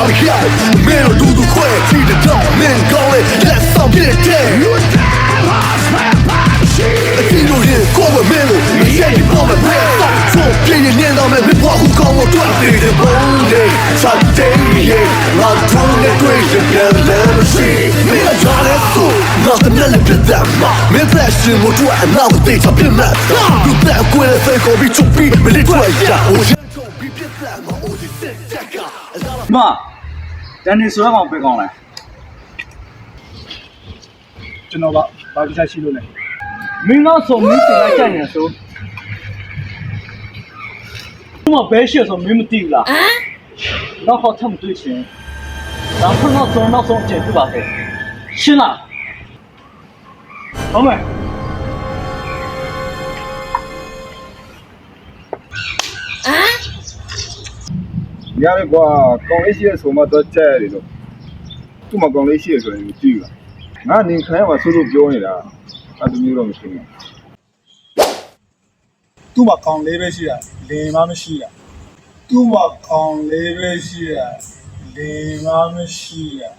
we got it. Man, do the quick, see the dog, man, go it. Let's stop it dead. You damn us, man, I see you here, go with me. You say you come and play. So, play your name on me, people who come with what they did. Monday, Sunday, not doing the great, you can never see. Me, I got it so. Nothing to live with them. Me, that's in what you are, and now they top in that. You that good as they go be to be, but it's right. Yeah, မတန်နေဆွဲကောင်ပဲကောင်းလားကျွန်တော်ကဘာကိစ္စရှိလို့လဲမင်းတော့ဆိုမင်းတင်လိုက်ကြနေဆိုဒီမှာဘဲရှိဆိုမင်းမသိဘူးလားတော့ဟောထမတွေ့ချင်းတော့ဖနောက်ဆုံးကျန်ပြပါစေရှင်းလားဟုတ်မယ်ရတယ်ကွာကောင်းလေးရှိရဆိုမှတော့ချက်ရတယ်လို့သူ့မှာကောင်းလေးရှိရဆိုရင်မကြည့်ဘူးငါနေခိုင်းမှာဆိုလို့ပြောနေတာအဲ့လိုမျိုးတော့မရှိဘူးသူ့မှာကောင်းလေးပဲရှိတာလင်မမရှိတာသူ့မှာကောင်းလေးပဲရှိတာလင်မမရှိတာ